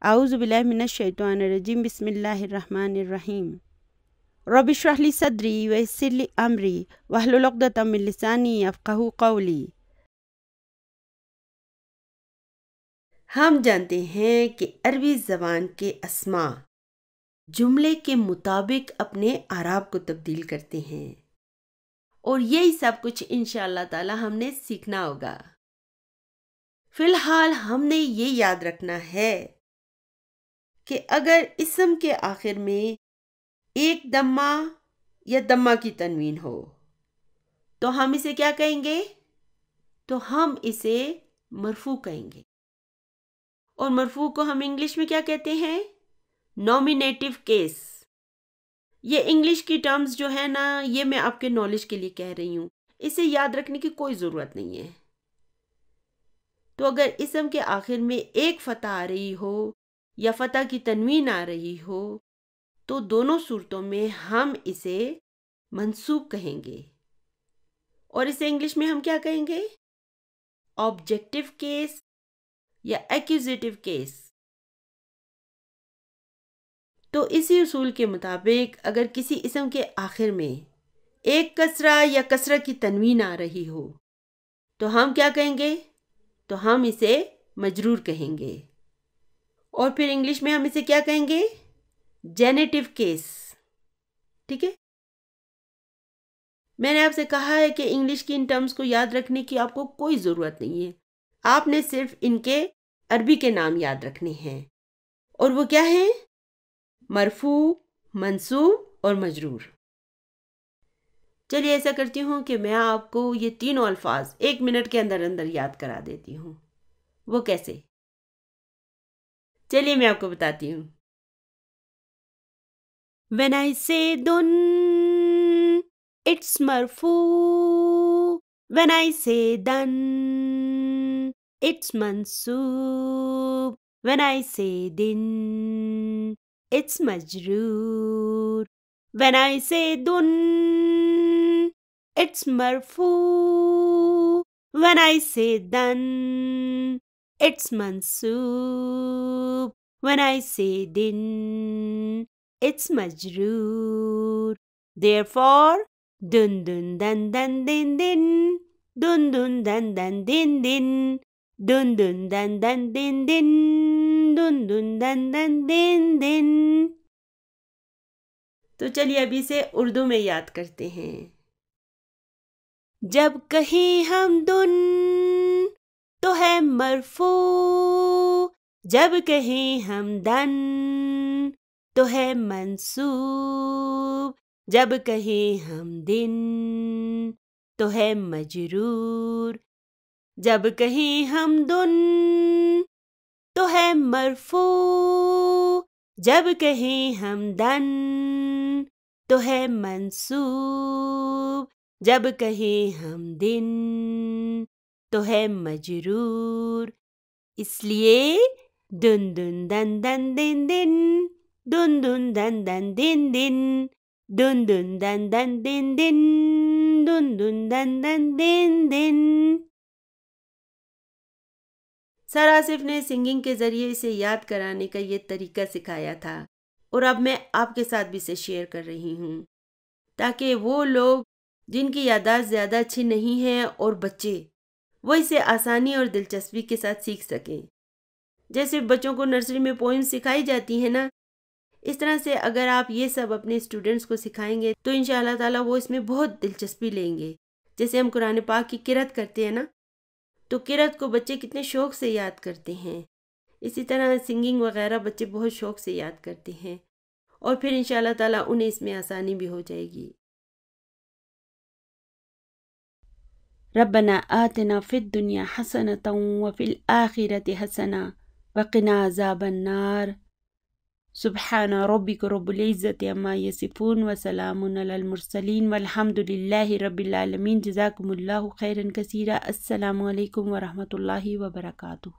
اعوذ باللہ من الشیطان الرجیم، بسم اللہ الرحمن الرحیم۔ رب اشرح لی صدری ویسر لی امری واحلل عقدۃ من لسانی یفقہوا قولی۔ ہم جانتے ہیں کہ عربی زبان کے اسماء جملے کے مطابق اپنے اعراب کو تبدیل کرتے ہیں، اور یہی سب کچھ انشاءاللہ تعالی ہم نے سیکھنا ہوگا۔ فی الحال ہم نے یہ یاد رکھنا ہے کہ اگر اسم کے آخر میں ایک دمہ یا دمہ کی تنوین ہو تو ہم اسے کیا کہیں گے؟ تو ہم اسے مرفوع کہیں گے، اور مرفوع کو ہم انگلش میں کیا کہتے ہیں؟ نومینیٹو کیس۔ یہ انگلش کی ٹرمز جو ہے نا، یہ میں آپ کے نالج کے لیے کہہ رہی ہوں، اسے یاد رکھنے کی کوئی ضرورت نہیں ہے۔ تو اگر اسم کے آخر میں ایک فتح آ رہی ہو یا فتح کی تنوین آ رہی ہو تو دونوں صورتوں میں ہم اسے منصوب کہیں گے، اور اسے انگلش میں ہم کیا کہیں گے؟ آبجیکٹو کیس یا ایکوزیٹو کیس۔ تو اسی اصول کے مطابق اگر کسی اسم کے آخر میں ایک کسرہ یا کسرہ کی تنوین آ رہی ہو تو ہم کیا کہیں گے؟ تو ہم اسے مجرور کہیں گے، اور پھر انگلش میں ہم اسے کیا کہیں گے؟ جینیٹو کیس۔ ٹھیک ہے؟ میں نے آپ سے کہا ہے کہ انگلش کی ان ٹرمز کو یاد رکھنے کی آپ کو کوئی ضرورت نہیں ہے، آپ نے صرف ان کے عربی کے نام یاد رکھنے ہیں، اور وہ کیا ہیں؟ مرفوع، منصوب اور مجرور۔ چلیے ایسا کرتی ہوں کہ میں آپ کو یہ تینوں الفاظ 1 منٹ کے اندر اندر یاد کرا دیتی ہوں۔ وہ کیسے؟ چلیے میں آپ کو بتاتی ہوں۔ When I say dun, it's marfu. When I say dan, it's mansoob. When I say din, it's majroor. When I say dun, it's marfu. When I say dan, it's mansoob. When I say din, it's majroor. Therefore, dun dun dan dan din din, dun dun dan dan din din, dun dun dan dan din din, dun dun dan dan din din۔ تو چلیے ابھی سے اردو میں یاد کرتے ہیں۔ جب کہیں ہم دن تو ہے مرفوع، جب کہیں ہم دن تو ہے منصوب، جب کہیں ہم دن تو ہے مجرور، جب کہیں ہم دن تو ہے مرفوع، جب کہیں ہم دن تو ہے منصوب، جب کہیں ہم دن تو ہے مجرور۔ اس لیے دن دن دن دن دن دن، دن دن دن دن دن دن، دن دن دن دن دن دن، دن دن دن دن دن دن۔ سر آصف نے سنگنگ کے ذریعے اسے یاد کرانے کا یہ طریقہ سکھایا تھا، اور اب میں آپ کے ساتھ بھی اسے شیئر کر رہی ہوں تاکہ وہ لوگ جن کی یادداشت زیادہ اچھی نہیں ہے اور بچے، وہ اسے آسانی اور دلچسپی کے ساتھ سیکھ سکیں۔ جیسے بچوں کو نرسری میں پوئم سکھائی جاتی ہے نا، اس طرح سے اگر آپ یہ سب اپنے اسٹوڈنٹس کو سکھائیں گے تو انشاءاللہ تعالی وہ اس میں بہت دلچسپی لیں گے۔ جیسے ہم قرآن پاک کی قرأت کرتے ہیں نا، تو قرأت کو بچے کتنے شوق سے یاد کرتے ہیں، اسی طرح سنگنگ وغیرہ بچے بہت شوق سے یاد کرتے ہیں، اور پھر انشاءاللہ تعالی انہیں اس میں آسانی بھی ہو جائے گی۔ ربنا آتنا فی الدنیا حسنۃ وفی الآخرۃ حسنۃ وقنا عذاب النار۔ سبحان ربک رب العزۃ عما یصفون وسلام علی المرسلین والحمد للہ رب العالمین۔ جزاکم اللہ خیرا کثیرا۔ السلام علیکم ورحمۃ اللہ وبرکاتہ۔